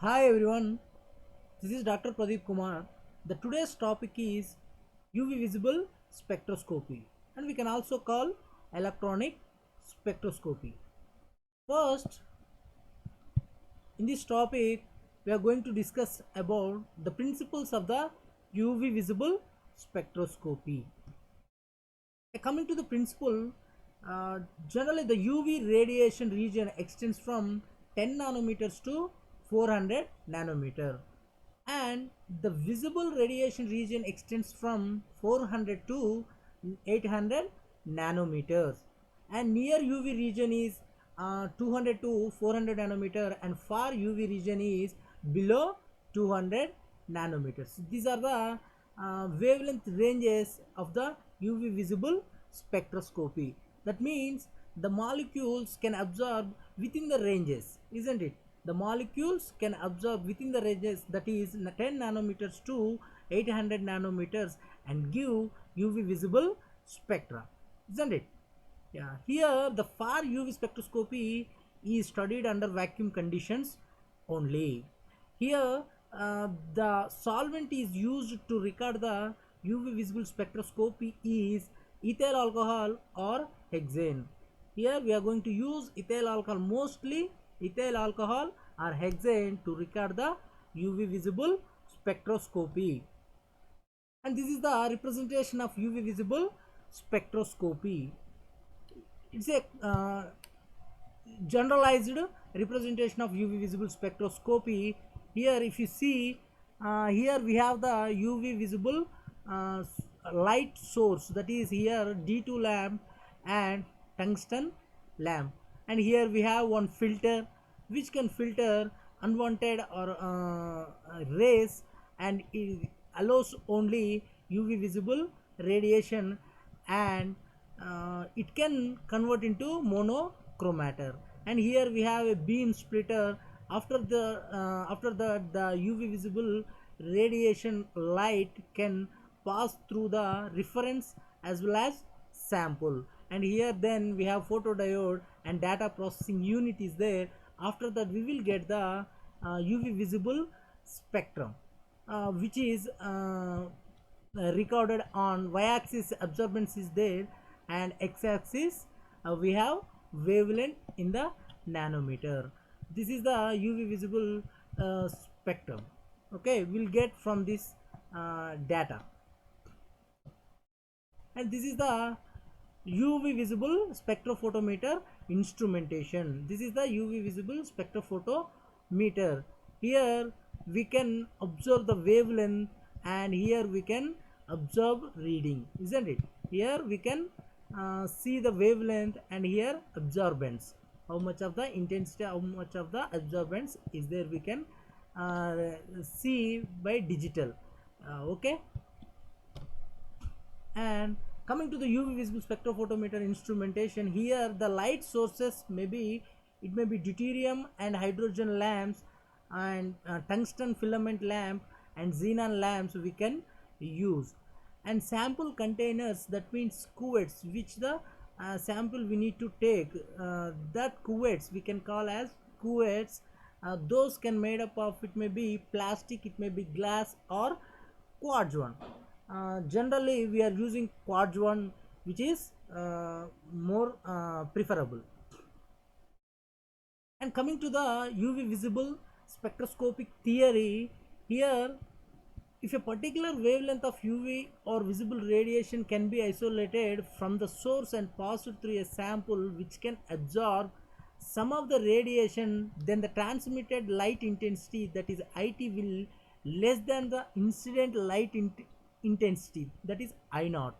Hi everyone, this is Dr. Pradeep Kumar. The today's topic is UV visible spectroscopy and we can also call electronic spectroscopy. First, in this topic we are going to discuss about the principles of the UV visible spectroscopy. Coming to the principle, uh, generally the UV radiation region extends from 10 nanometers to 400 nanometer, and the visible radiation region extends from 400 to 800 nanometers, and near UV region is 200 to 400 nanometer, and far UV region is below 200 nanometers. These are the wavelength ranges of the UV visible spectroscopy. That means the molecules can absorb within the ranges, isn't it? The molecules can absorb within the ranges, that is 10 nanometers to 800 nanometers, and give UV visible spectra, isn't it? Yeah, here the far UV spectroscopy is studied under vacuum conditions only. Here the solvent is used to record the UV visible spectroscopy is ethyl alcohol or hexane. Here we are going to use ethyl alcohol, mostly ethyl alcohol or hexane, to record the UV visible spectroscopy. And this is the representation of UV visible spectroscopy. It's a generalized representation of UV visible spectroscopy. Here if you see, here we have the UV visible light source, that is here D2 lamp and tungsten lamp, and here we have one filter which can filter unwanted or rays, and it allows only UV visible radiation, and it can convert into monochromator. And here we have a beam splitter. After the UV visible radiation light can pass through the reference as well as sample, and here then we have photodiode and data processing unit is there. After that we will get the UV visible spectrum, which is recorded on y-axis absorbance is there, and x-axis we have wavelength in the nanometer. This is the UV visible spectrum. Okay, we'll get from this data, and this is the UV visible spectrophotometer instrumentation. This is the UV visible spectrophotometer. Here we can observe the wavelength, and here we can observe reading, isn't it? Here we can see the wavelength, and here absorbance, how much of the intensity, how much of the absorbance is there, we can see by digital. Okay, and coming to the UV visible spectrophotometer instrumentation, here the light sources may be, it may be deuterium and hydrogen lamps, and tungsten filament lamp and xenon lamps we can use, and sample containers, that means cuvettes, which the sample we need to take, that cuvettes we can call as cuvettes. Those can made up of, it may be plastic, it may be glass or quartz one. Generally we are using quartz one, which is more preferable. And coming to the UV visible spectroscopic theory, here if a particular wavelength of UV or visible radiation can be isolated from the source and passed through a sample which can absorb some of the radiation, then the transmitted light intensity, that is IT, will less than the incident light intensity, that is I naught.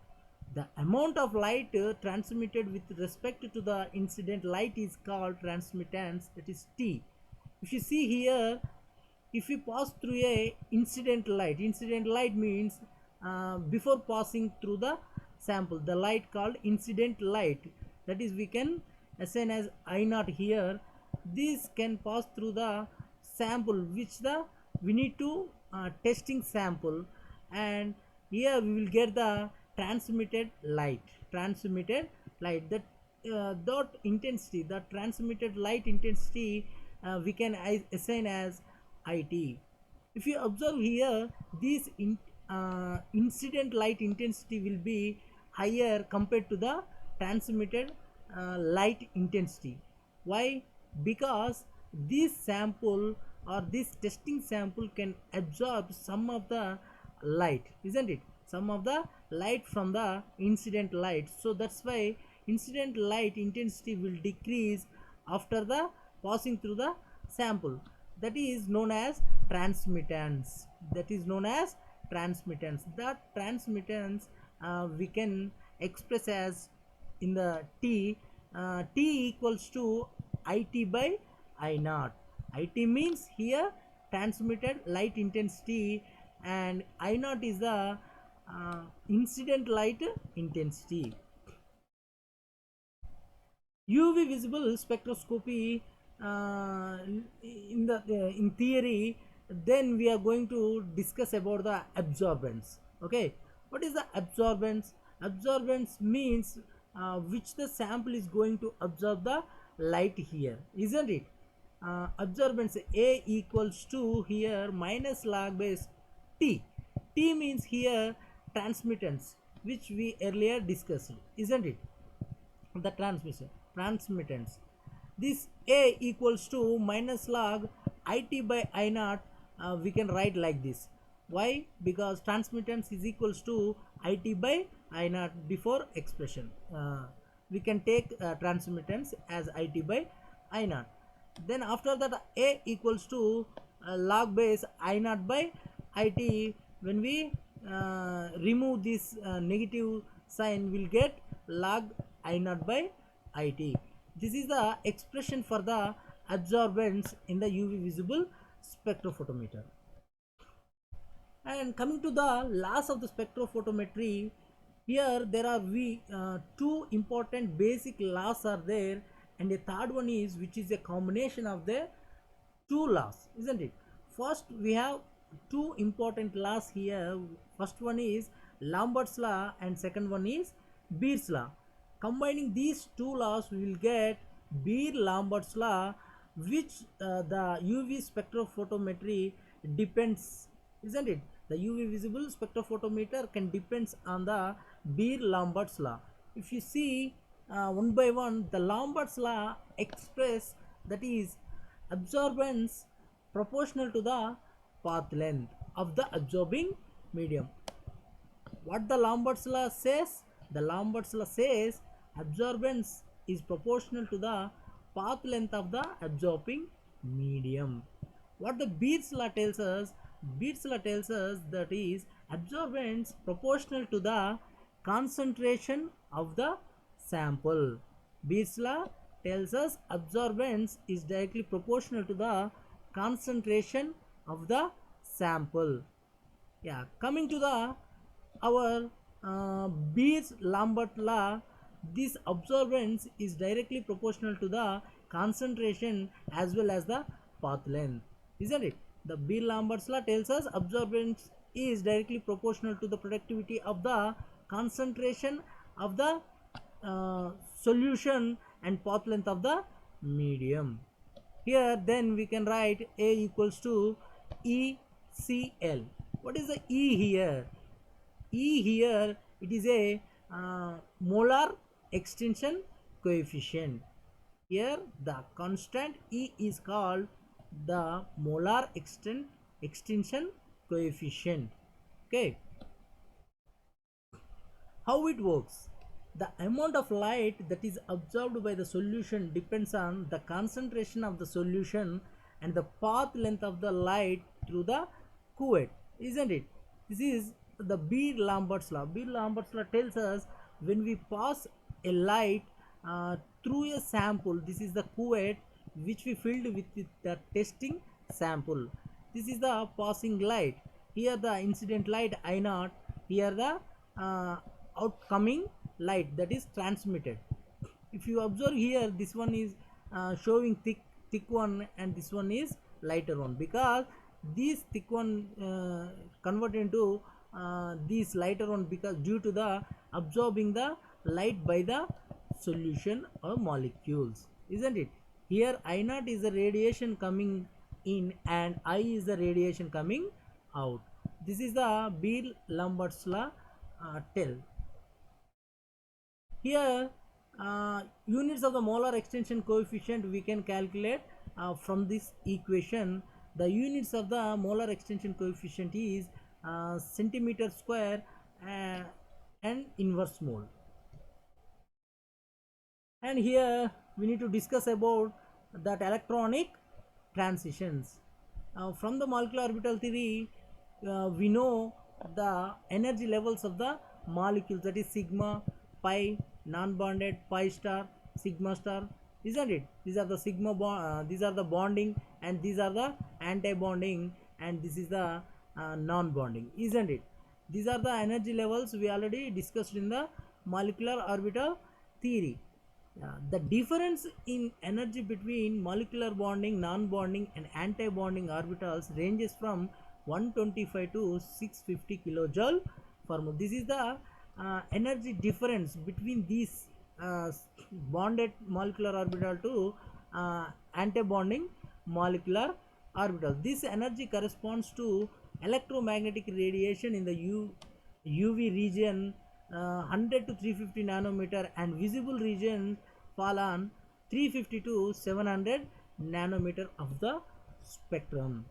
The amount of light transmitted with respect to the incident light is called transmittance, that is T. If you see here, if we pass through a incident light means before passing through the sample, the light called incident light, that is we can assign as I naught here. This can pass through the sample which the we need to testing sample, and here we will get the transmitted light, that dot intensity, the transmitted light intensity we can assign as IT. If you observe here, this incident light intensity will be higher compared to the transmitted light intensity. Why? Because this sample or this testing sample can absorb some of the light, isn't it? Some of the light from the incident light. So that's why incident light intensity will decrease after the passing through the sample. That is known as transmittance. That is known as transmittance. That transmittance we can express as in the T equals to IT by I naught. IT means here transmitted light intensity, and I naught is the incident light intensity. UV visible spectroscopy, in theory, then we are going to discuss about the absorbance. Okay, what is the absorbance? Absorbance means which the sample is going to absorb the light here, isn't it? Absorbance A equals to here minus log base T. T means here transmittance, which we earlier discussed, isn't it? The transmittance. This A equals to minus log IT by I naught, we can write like this. Why? Because transmittance is equals to IT by I naught before expression. We can take transmittance as IT by I naught. Then after that A equals to log base I naught by IT. When we remove this negative sign, we'll get log I naught by IT. This is the expression for the absorbance in the UV visible spectrophotometer. And coming to the laws of the spectrophotometry, here there are two important basic laws are there, and a third one is which is a combination of the two laws, isn't it? First we have two important laws here. First one is Lambert's law and second one is Beer's law. Combining these two laws, we will get Beer-Lambert's law, which the UV spectrophotometry depends, isn't it? The UV visible spectrophotometer can depends on the Beer-Lambert's law. If you see one by one, the Lambert's law express, that is absorbance proportional to the path length of the absorbing medium. What the Lambert's law says? The Lambert's law says absorbance is proportional to the path length of the absorbing medium. What the Beer's law tells us? Beer's law tells us that is absorbance proportional to the concentration of the sample. Beer's law tells us absorbance is directly proportional to the concentration of the sample. Yeah, coming to the our Beer-Lambert law, this absorbance is directly proportional to the concentration as well as the path length, isn't it? The Beer-Lambert's law tells us absorbance is directly proportional to the productivity of the concentration of the solution and path length of the medium. Here then we can write A equals to ECL. What is the E here? E here, it is a molar extinction coefficient. Here the constant E is called the molar extinction coefficient. Okay, how it works? The amount of light that is absorbed by the solution depends on the concentration of the solution and the path length of the light through the cuvette, isn't it? This is the Beer-Lambert's law. Beer-Lambert's law tells us when we pass a light through a sample, this is the cuvette which we filled with the testing sample. This is the passing light. Here the incident light I naught, here the outcoming light, that is transmitted. If you observe here, this one is showing thick one and this one is lighter one, because this thick one converted into this lighter one because due to the absorbing the light by the solution or molecules, isn't it? Here I naught is the radiation coming in and I is the radiation coming out. This is the Beer-Lambert's law tell. Here units of the molar extension coefficient we can calculate from this equation. The units of the molar extension coefficient is centimeter square and inverse mole. And here we need to discuss about that electronic transitions. From the molecular orbital theory, we know the energy levels of the molecules, that is sigma, pi, non-bonded, pi star, sigma star, isn't it? These are the sigma bond, these are the bonding, and these are the anti-bonding, and this is the non-bonding, isn't it? These are the energy levels we already discussed in the molecular orbital theory. The difference in energy between molecular bonding, non-bonding and anti-bonding orbitals ranges from 125 to 650 kilojoule per mole. This is the energy difference between these bonded molecular orbital to anti-bonding molecular orbital. This energy corresponds to electromagnetic radiation in the UV region 100 to 350 nanometer, and visible region fall on 350 to 700 nanometer of the spectrum.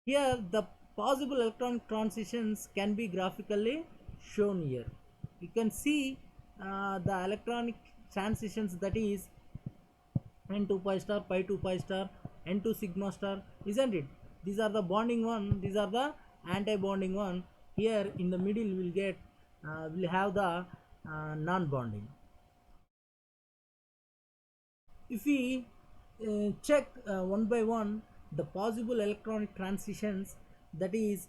Here the possible electronic transitions can be graphically shown here. You can see the electronic transitions, that is n2 pi star, pi 2 pi star, n2 sigma star, isn't it? These are the bonding one, these are the anti-bonding one. Here in the middle we'll have the non-bonding. If we check one by one the possible electronic transitions, that is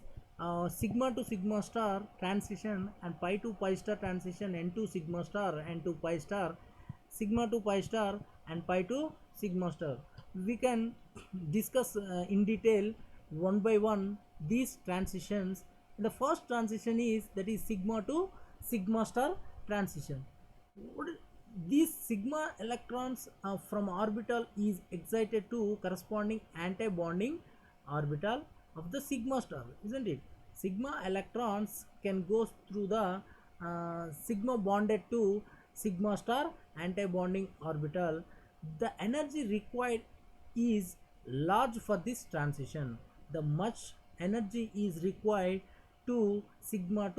sigma to sigma star transition and pi to pi star transition, n2 sigma star, n2 pi star, sigma to pi star and pi to sigma star. We can discuss in detail one by one these transitions. The first transition is, that is sigma to sigma star transition. These sigma electrons from orbital is excited to corresponding anti-bonding orbital of the sigma star, isn't it? Sigma electrons can go through the sigma bonded to sigma star anti-bonding orbital. The energy required is large for this transition. The much energy is required to sigma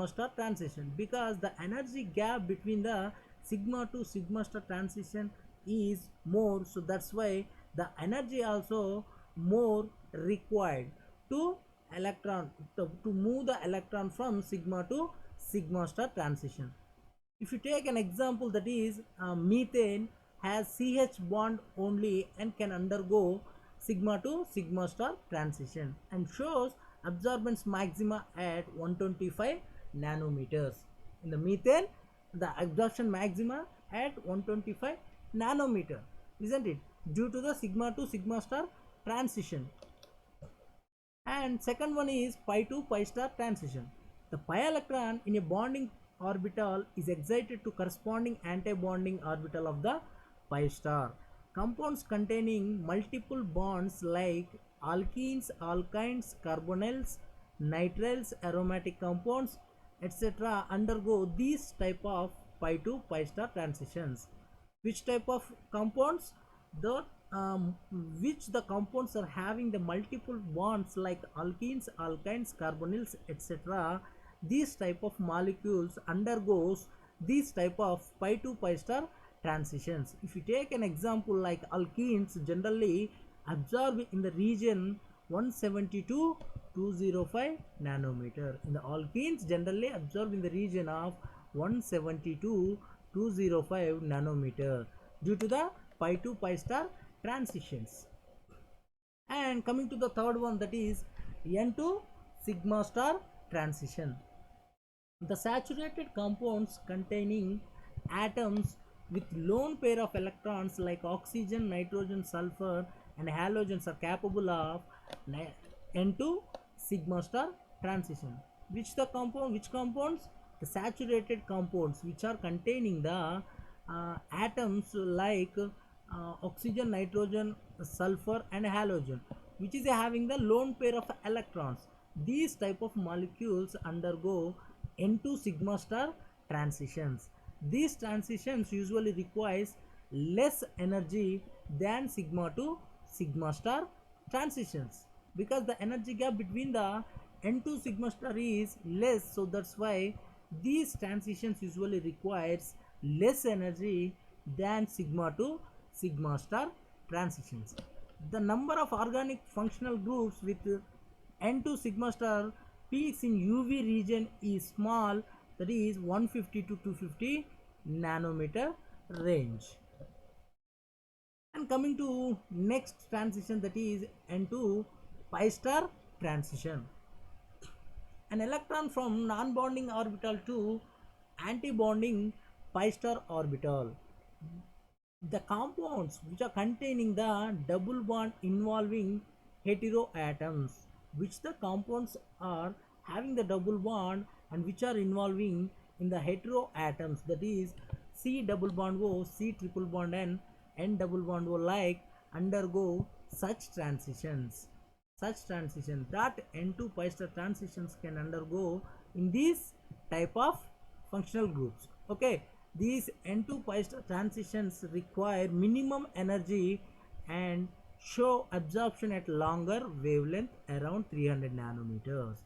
star transition, because the energy gap between the sigma to sigma star transition is more, so that's why the energy also more required to move the electron from sigma to sigma star transition. If you take an example, that is methane has CH bond only and can undergo sigma to sigma star transition and shows absorbance maxima at 125 nanometers. In the methane, the absorption maxima at 125 nanometer, isn't it? Due to the sigma to sigma star transition. And second one is pi to pi star transition. The pi electron in a bonding orbital is excited to corresponding anti-bonding orbital of the pi star. Compounds containing multiple bonds like alkenes, alkynes, carbonyls, nitriles, aromatic compounds, etc. undergo these type of pi to pi star transitions. Which type of compounds? Which the compounds are having the multiple bonds like alkenes, alkynes, carbonyls, etc. These type of molecules undergoes these type of pi to pi star transitions. If you take an example like alkenes, generally absorb in the region 170 to 205 nanometer. In the alkenes, generally absorb in the region of 170 to 205 nanometer due to the pi to pi star transitions. And coming to the third one, that is n to sigma star transition. The saturated compounds containing atoms with lone pair of electrons like oxygen, nitrogen, sulfur and halogens are capable of n to sigma star transition. Which compounds? The saturated compounds which are containing the atoms like oxygen, nitrogen, sulfur and halogen. which is having the lone pair of electrons. These type of molecules undergo N2 sigma star transitions. These transitions usually requires less energy than sigma to sigma star transitions, because the energy gap between the N2 sigma star is less, so that's why these transitions usually requires less energy than sigma to sigma star transitions. The number of organic functional groups with N2 sigma star peaks in UV region is small, that is 150 to 250 nanometer range. And coming to next transition, that is N2 pi star transition. An electron from non-bonding orbital to anti-bonding pi star orbital. The compounds which are containing the double bond involving heteroatoms, which the compounds are having the double bond and which are involving in the heteroatoms, that is C double bond O, C triple bond N double bond O, like undergo such transitions. Such transition, that N2 pi star transitions can undergo in these type of functional groups. Okay, these N2 pi star transitions require minimum energy and show absorption at longer wavelength around 300 nanometers.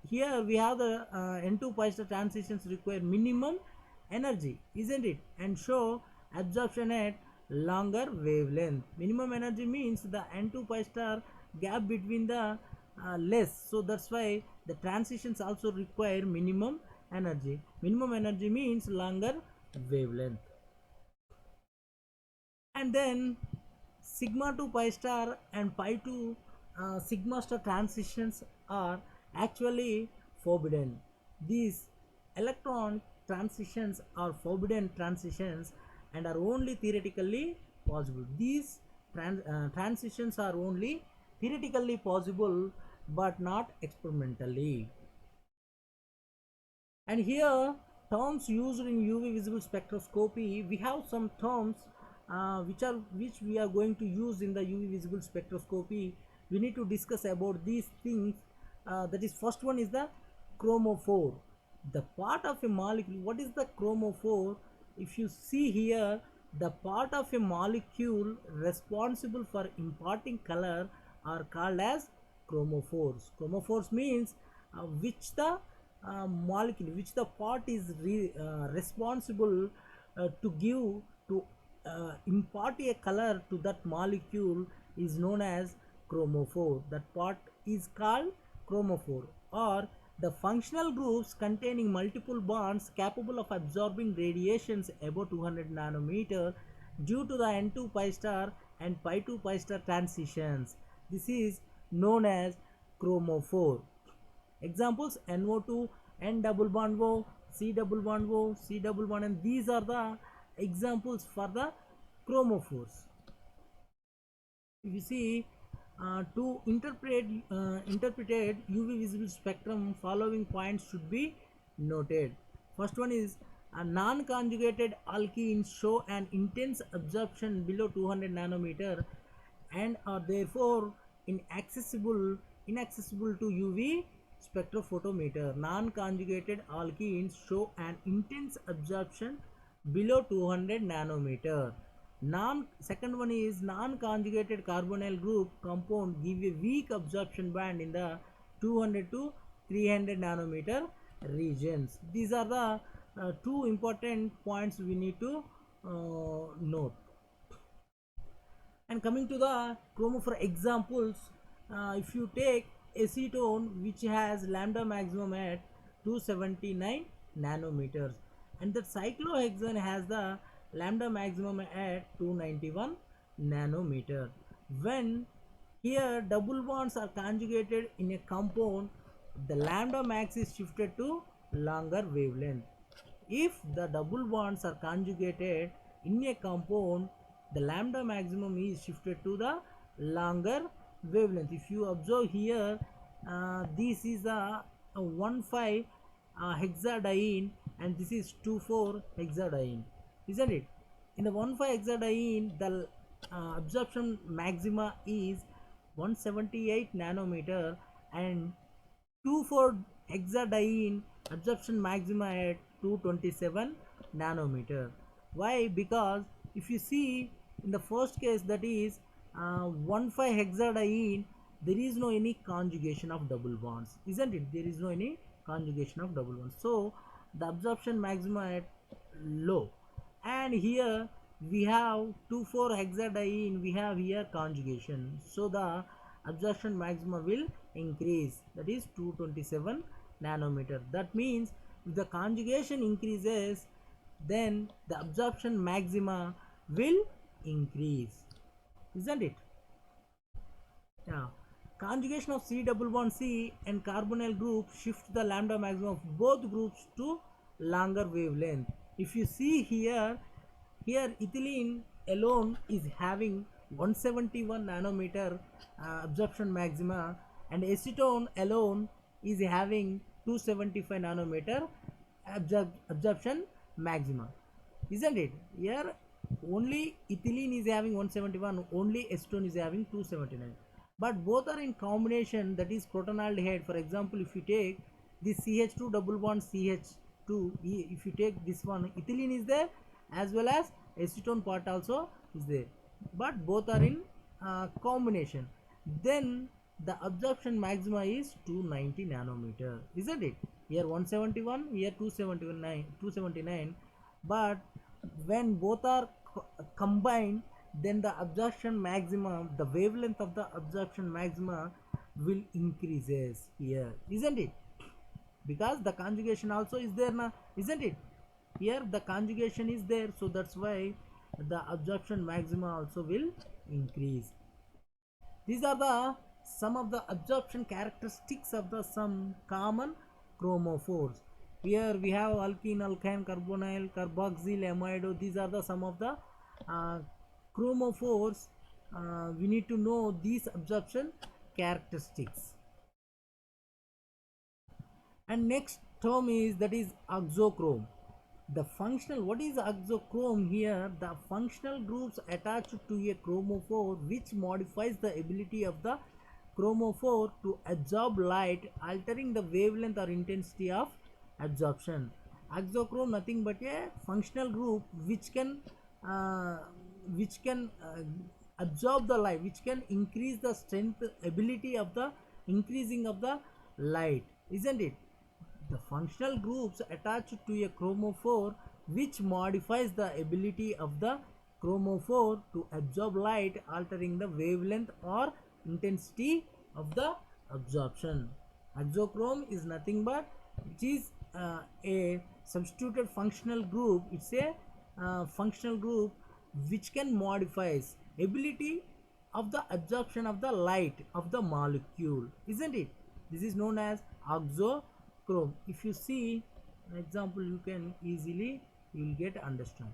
Here we have the N2 pi star transitions require minimum energy, isn't it, and show absorption at longer wavelength. Minimum energy means the N2 pi star gap between the less, so that's why the transitions also require minimum energy. Minimum energy means longer wavelength. And then sigma to pi star and pi to sigma star transitions are actually forbidden. These electron transitions are forbidden transitions and are only theoretically possible. These transitions are only theoretically possible but not experimentally. And here terms used in UV visible spectroscopy, we have some terms which we are going to use in the UV visible spectroscopy. We need to discuss about these things. That is, first one is the chromophore. The part of a molecule. What is the chromophore? If you see here, the part of a molecule responsible for imparting color are called as chromophores. Chromophores means which the molecule, which the part is responsible to give, to impart a color to that molecule is known as chromophore. That part is called chromophore. Or the functional groups containing multiple bonds capable of absorbing radiations above 200 nanometer due to the N2 pi star and pi 2 pi star transitions. This is known as chromophore. Examples: NO2, N double bond O, C double bond O, C double bond, and these are the examples for the chromophores. If you see, to interpreted UV visible spectrum, following points should be noted. First one is non-conjugated alkenes show an intense absorption below 200 nanometer and are therefore inaccessible to UV spectrophotometer. Non-conjugated alkenes show an intense absorption below 200 nanometer. Second one is non-conjugated carbonyl group compound give a weak absorption band in the 200 to 300 nanometer regions. These are the two important points we need to note. And coming to the chromophore examples, if you take acetone, which has lambda maximum at 279 nanometers, and the cyclohexane has the lambda maximum at 291 nanometer. When here double bonds are conjugated in a compound, the lambda max is shifted to longer wavelength. If the double bonds are conjugated in a compound, the lambda maximum is shifted to the longer wavelength. If you observe here, this is a 1,5 hexadiene and this is 2,4 hexadiene, isn't it? In the 1,5 hexadiene, the absorption maxima is 178 nanometer and 2,4 hexadiene absorption maxima at 227 nanometer. Why? Because if you see in the first case, that is 1,5 hexadiene, there is no any conjugation of double bonds, isn't it? There is no any conjugation of double bonds, so the absorption maxima at low. And here we have 2,4 hexadiene, we have here conjugation, so the absorption maxima will increase, that is 227 nanometer. That means if the conjugation increases, then the absorption maxima will increase, isn't it? Yeah. Conjugation of C double bond C and carbonyl group shifts the lambda maximum of both groups to longer wavelength. If you see here, ethylene alone is having 171 nanometer absorption maxima, and acetone alone is having 275 nanometer absorption maxima, isn't it? Here only ethylene is having 171, only acetone is having 279, but both are in combination, that is protonaldehyde. For example, if you take this CH2 double bond CH2, if you take this one, ethylene is there as well as acetone part also is there, but both are in combination. Then the absorption maxima is 290 nanometer, isn't it? Here 171, here 279, but when both are combined, then the absorption maximum, the wavelength of the absorption maxima will increases here, isn't it? Because the conjugation also is there now, isn't it? Here the conjugation is there, so that's why the absorption maxima also will increase. These are the some of the absorption characteristics of the some common chromophores. Here we have alkene, alkyne, carbonyl, carboxyl, amido. These are the some of the chromophores. We need to know these absorption characteristics. And next term is, that is auxochrome. The functional, what is auxochrome? Here the functional groups attached to a chromophore which modifies the ability of the chromophore to absorb light, altering the wavelength or intensity of absorption. Auxochrome nothing but a functional group which can absorb the light, which can increase the strength, ability of the increasing of the light, isn't it? The functional groups attached to a chromophore which modifies the ability of the chromophore to absorb light, altering the wavelength or intensity of the absorption. Auxochrome is nothing but, it is a substituted functional group. It's a functional group which can modifies ability of the absorption of the light of the molecule, isn't it? This is known as auxochrome. If you see an example, you can easily, you will get understand.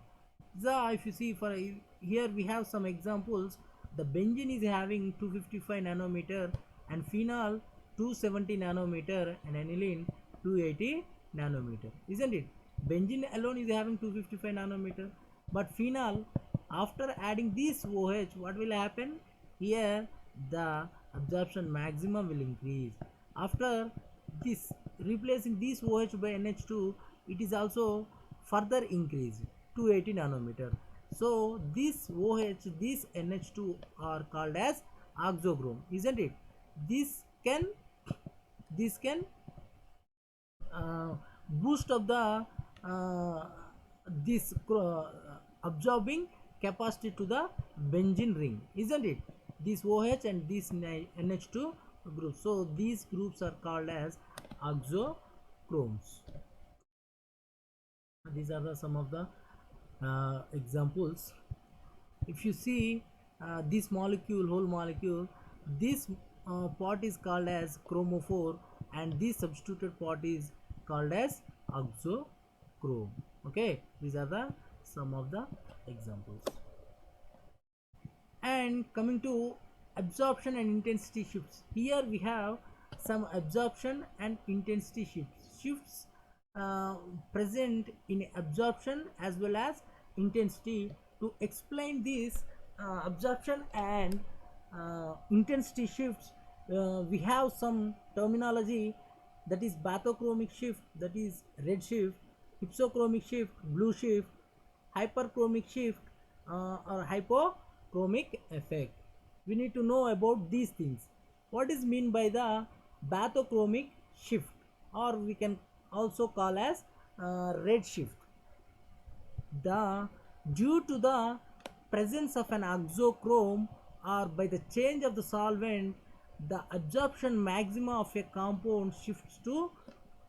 So if you see, for here we have some examples. The benzene is having 255 nanometer and phenol 270 nanometer and aniline 280 nanometer, isn't it? Benzene alone is having 255 nanometer, but phenol, after adding this OH, what will happen? Here the absorption maximum will increase. After this, replacing this OH by NH2, it is also further increased 280 nanometer. So this OH, this NH2 are called as auxochrome, isn't it? This can boost of the this absorbing capacity to the benzene ring, isn't it? This OH and this NH2 groups. So these groups are called as auxochromes. These are the some of the examples. If you see this molecule, whole molecule, this part is called as chromophore and this substituted part is called as auxochrome. Okay, these are the some of the examples. And coming to absorption and intensity shifts, here we have some absorption and intensity shifts present in absorption as well as intensity. To explain this absorption and intensity shifts, we have some terminology, that is bathochromic shift, that is red shift, hypsochromic shift, blue shift, hyperchromic shift, or hypochromic effect. We need to know about these things. What is mean by the bathochromic shift, or we can also call as red shift? The Due to the presence of an oxochrome, or by the change of the solvent, the absorption maxima of a compound shifts to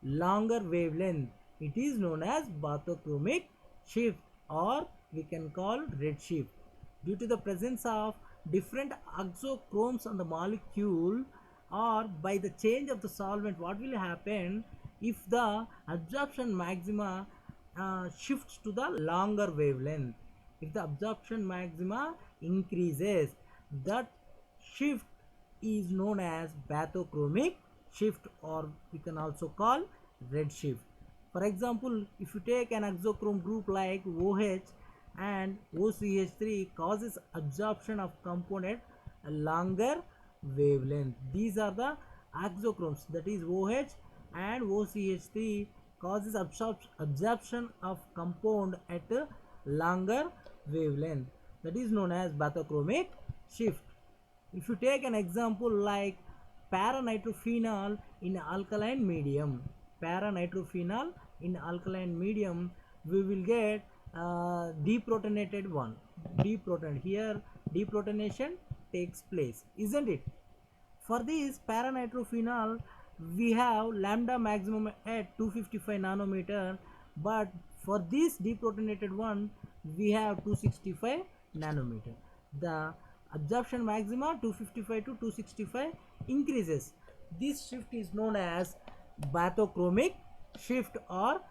longer wavelength. It is known as bathochromic shift, or we can call red shift. Due to the presence of different oxochromes on the molecule, or by the change of the solvent, what will happen if the absorption maxima shifts to the longer wavelength? If the absorption maxima increases, that shift is known as bathochromic shift, or we can also call red shift. For example, if you take an oxochrome group like OH and OCH3, causes absorption of compound at a longer wavelength. These are the oxochromes, that is OH and OCH3 causes absorption of compound at a longer wavelength, that is known as bathochromic shift. If you take an example like paranitrophenol in alkaline medium, paranitrophenol in alkaline medium, we will get deprotonated one, deprotonate. Here deprotonation takes place, isn't it? For this paranitrophenol, we have lambda maximum at 255 nanometer, but for this deprotonated one, we have 265 nanometer. The absorption maxima 255 to 265 increases. This shift is known as bathochromic shift or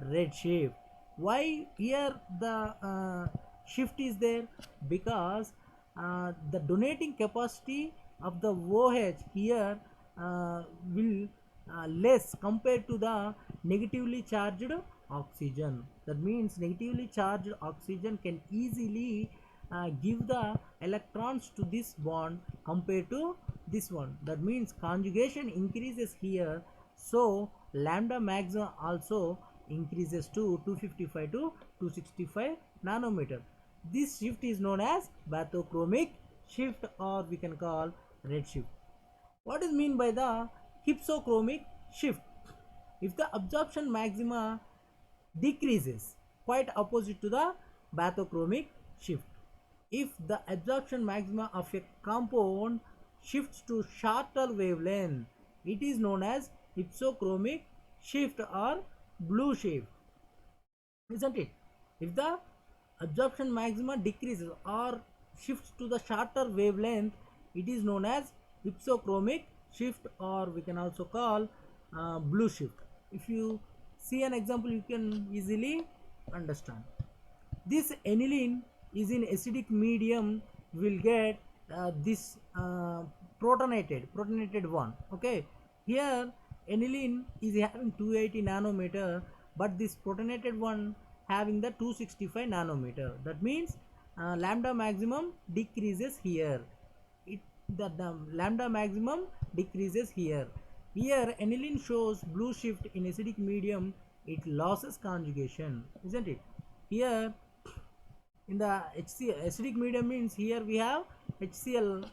red shift. Why here the shift is there? Because the donating capacity of the OH here will less compared to the negatively charged oxygen. That means negatively charged oxygen can easily give the electrons to this bond compared to this one. That means conjugation increases here, so lambda maxima also increases to 255 to 265 nanometer. This shift is known as bathochromic shift, or we can call red shift. What is mean by the hypsochromic shift? If the absorption maxima decreases, quite opposite to the bathochromic shift. If the absorption maxima of a compound shifts to shorter wavelength, it is known as hypsochromic shift or blue shift, isn't it? If the absorption maxima decreases or shifts to the shorter wavelength, it is known as hypsochromic shift, or we can also call blue shift. If you see an example, you can easily understand. This aniline is in acidic medium, will get this protonated one. Okay, here aniline is having 280 nanometer, but this protonated one having the 265 nanometer. That means lambda maximum decreases here. The lambda maximum decreases here. Here aniline shows blue shift in acidic medium, it loses conjugation, isn't it? Here in the acidic medium means here we have HCl,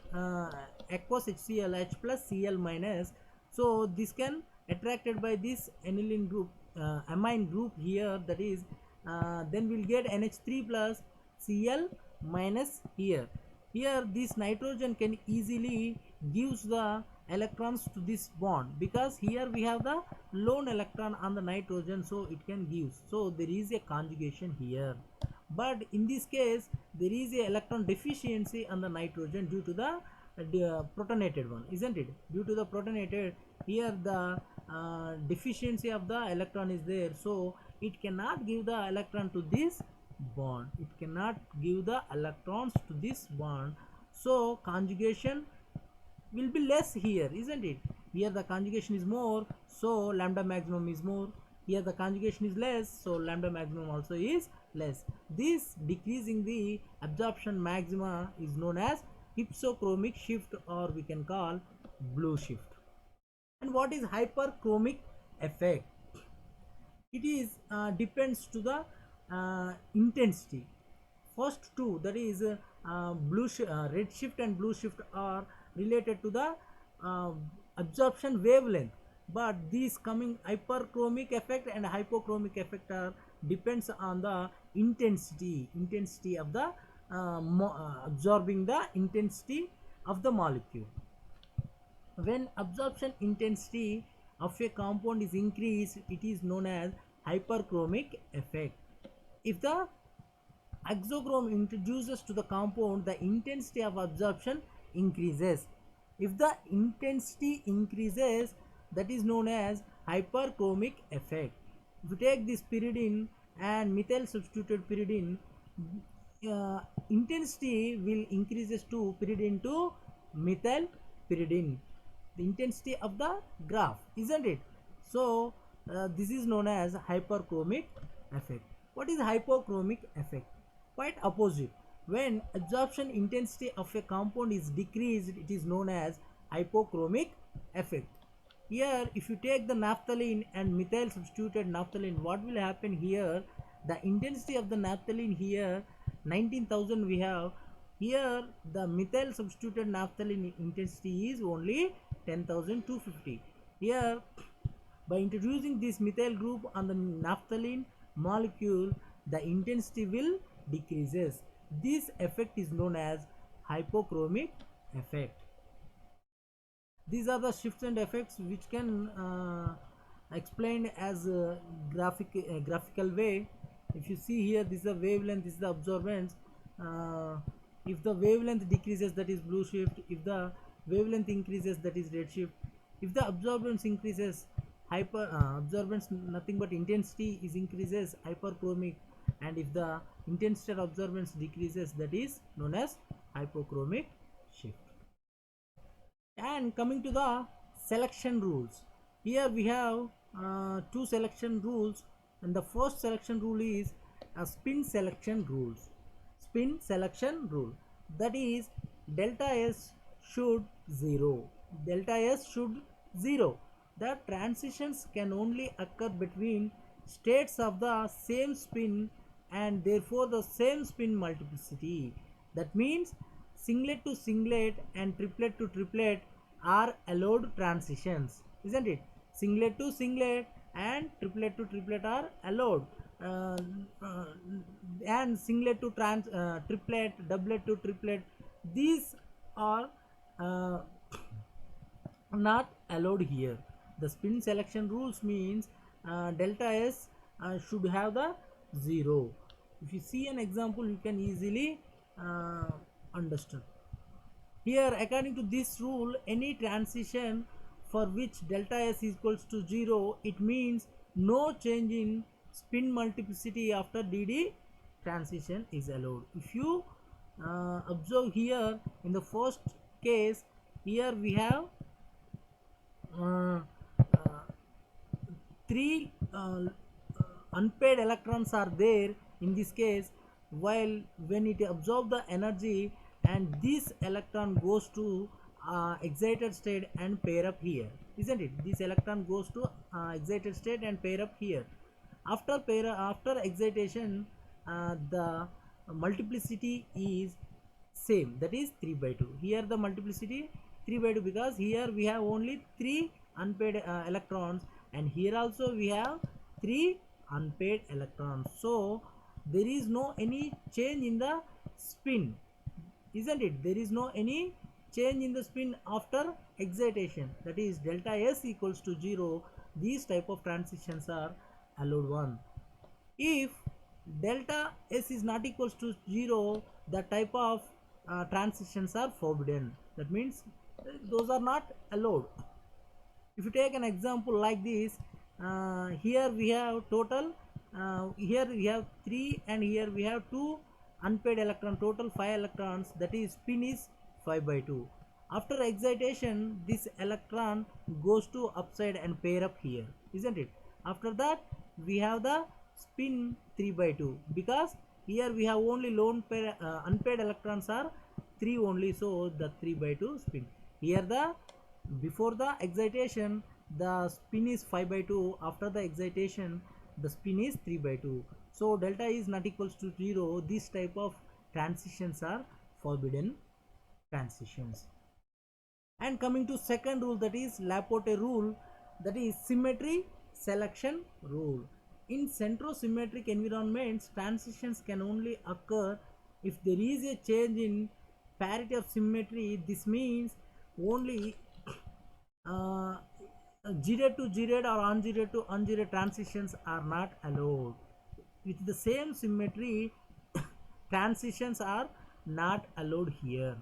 aqueous HCl, H plus Cl minus. So this can attracted by this aniline group, amine group here, that is then we'll get NH3 plus Cl minus here. Here this nitrogen can easily gives the electrons to this bond, because here we have the lone electron on the nitrogen, so it can give. So there is a conjugation here, but in this case there is a electron deficiency on the nitrogen due to the protonated one, isn't it? Due to the protonated, here the deficiency of the electron is there, so it cannot give the electron to this bond, it cannot give the electrons to this bond, so conjugation will be less here, isn't it? Here the conjugation is more, so lambda maximum is more. Here the conjugation is less, so lambda maximum also is less. This decreasing the absorption maxima is known as hypsochromic shift, or we can call blue shift. And what is hyperchromic effect? It is depends to the intensity. First two, that is red shift and blue shift, are related to the uh, absorption wavelength, but these coming hyperchromic effect and hypochromic effect are depends on the intensity of the absorbing the intensity of the molecule. When absorption intensity of a compound is increased, it is known as hyperchromic effect. If the exochrome introduces to the compound, the intensity of absorption increases. If the intensity increases, that is known as hyperchromic effect. If you take this pyridine and methyl substituted pyridine, intensity will increases to pyridine to methyl pyridine, the intensity of the graph, isn't it? So this is known as hyperchromic effect. What is hypochromic effect? Quite opposite. When absorption intensity of a compound is decreased, it is known as hypochromic effect. Here, if you take the naphthalene and methyl substituted naphthalene, what will happen here? The intensity of the naphthalene here 19,000 we have. Here the methyl substituted naphthalene intensity is only 10,250. Here, by introducing this methyl group on the naphthalene molecule, the intensity will decreases. This effect is known as hypochromic effect. These are the shifts and effects which can explain as a graphical way. If you see here, this is the wavelength, this is the absorbance. If the wavelength decreases, that is blue shift. If the wavelength increases, that is red shift. If the absorbance increases, absorbance nothing but intensity is increases, hyperchromic. And if the intensity of absorbance decreases, that is known as hypochromic shift. And coming to the selection rules, here we have two selection rules, and the first selection rule is a spin selection rules. Spin selection rule, that is delta S should 0. Delta S should 0. The transitions can only occur between states of the same spin and therefore the same spin multiplicity. That means singlet to singlet and triplet to triplet are allowed transitions, isn't it? Singlet to singlet and triplet to triplet are allowed, uh, uh, and singlet to triplet, doublet to triplet, these are uh, not allowed here. The spin selection rules means delta S should have the 0. If you see an example, you can easily understand. Here, according to this rule, any transition for which delta S is equals to 0, it means no change in spin multiplicity after DD transition is allowed. If you observe here, in the first case, here we have uh, uh, three unpaired electrons are there in this case, while when it absorbs the energy and this electron goes to excited state and pair up here, isn't it? This electron goes to excited state and pair up here. After excitation, the multiplicity is same, that is 3 by 2. Here the multiplicity 3 by 2, because here we have only 3 unpaired electrons, and here also we have 3 unpaired electrons. So there is no any change in the spin, isn't it? There is no any change in the spin after excitation, that is delta S equals to 0. These type of transitions are allowed one. If delta S is not equals to 0, the type of transitions are forbidden. That means those are not allowed. If you take an example like this, here we have total, here we have 3 and here we have 2 unpaired electron, total 5 electrons, that is spin is 5 by 2. After excitation, this electron goes to upside and pair up here, isn't it? After that, we have the spin 3 by 2, because here we have only lone pair, unpaired electrons are 3 only, so the 3 by 2 spin. Here the before the excitation the spin is 5 by 2, after the excitation the spin is 3 by 2, so delta is not equals to 0. This type of transitions are forbidden transitions. And coming to second rule, that is Laporte rule, that is symmetry selection rule. In centrosymmetric environments, transitions can only occur if there is a change in parity of symmetry. This means only zeroed to zeroed or unzeroed to unzeroed transitions are not allowed. With the same symmetry, transitions are not allowed here.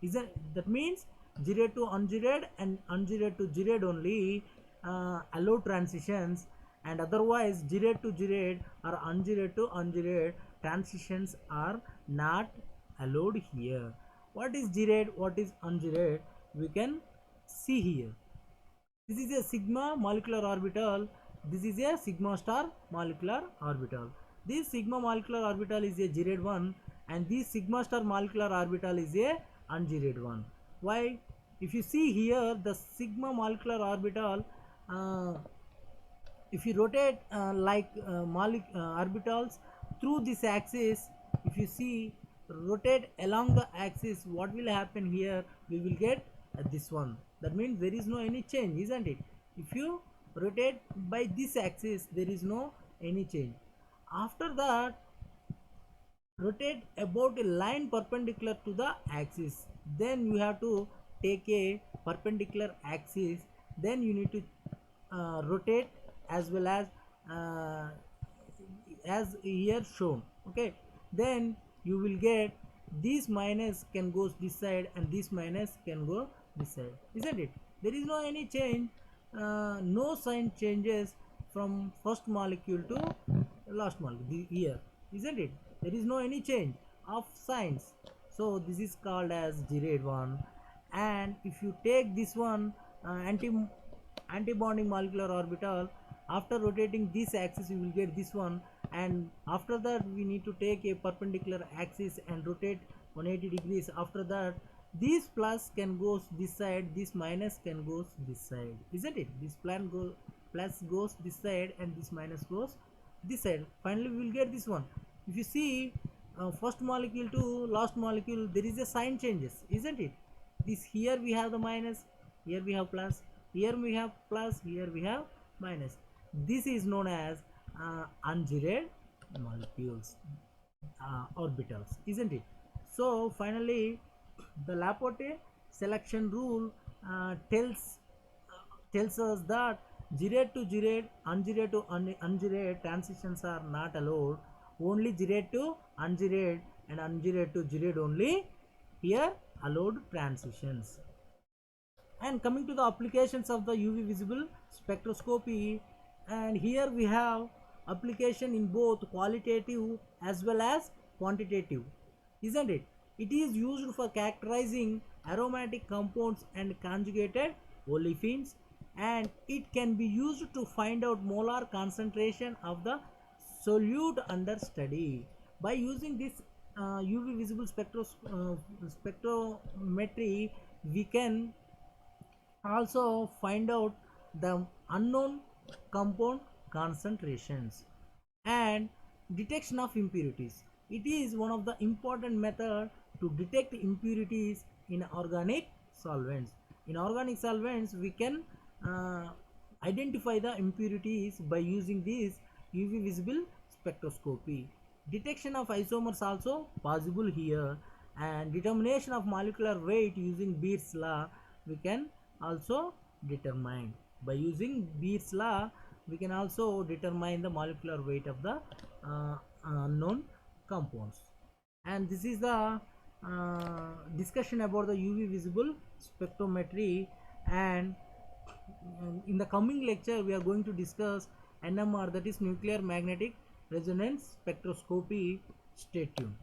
Isn't that means zeroed to unzeroed and unzeroed to zeroed only allow transitions, and otherwise zeroed to zeroed or unzeroed to unzeroed transitions are not allowed here. What is zeroed, what is unzeroed, we can see here. This is a sigma molecular orbital. This is a sigma star molecular orbital. This sigma molecular orbital is a zeroed one, and this sigma star molecular orbital is a unzeroed one. Why? If you see here, the sigma molecular orbital, if you rotate orbitals through this axis, if you see rotate along the axis, what will happen here? We will get this one. That means there is no any change, isn't it? If you rotate by this axis, there is no any change. After that, rotate about a line perpendicular to the axis, then you have to take a perpendicular axis, then you need to rotate as well as here shown. Okay, then you will get this minus can go this side and this minus can go this side, isn't it? There is no any change, no sign changes from first molecule to last molecule here, isn't it? There is no any change of signs, so this is called as zeroed one. And if you take this one anti-bonding molecular orbital, after rotating this axis you will get this one, and after that we need to take a perpendicular axis and rotate 180 degrees. After that, this plus can goes this side, this minus can goes this side, isn't it? This plus goes this side and this minus goes this side. Finally we will get this one. If you see first molecule to last molecule, there is a sign changes, isn't it? This here we have the minus, here we have plus, here we have plus, here we have minus. This is known as unzeroed molecules, orbitals, isn't it? So finally, the Laporte selection rule tells us that zeroed to zeroed, unzeroed to unzeroed transitions are not allowed. Only zeroed to unzeroed and unzeroed to zeroed only here allowed transitions. And coming to the applications of the UV visible spectroscopy, and here we have application in both qualitative as well as quantitative, isn't it? It is used for characterizing aromatic compounds and conjugated olefins, and it can be used to find out molar concentration of the solute under study. By using this UV visible spectrometry, we can also find out the unknown compound concentrations. And detection of impurities, it is one of the important method to detect impurities in organic solvents. In organic solvents we can identify the impurities by using this UV visible spectroscopy. Detection of isomers also possible here, and determination of molecular weight using Beer's law we can also determine. By using Beer's law we can also determine the molecular weight of the unknown compounds. And this is the discussion about the UV visible spectrometry. And in the coming lecture we are going to discuss NMR, that is nuclear magnetic resonance spectroscopy. Stay tuned.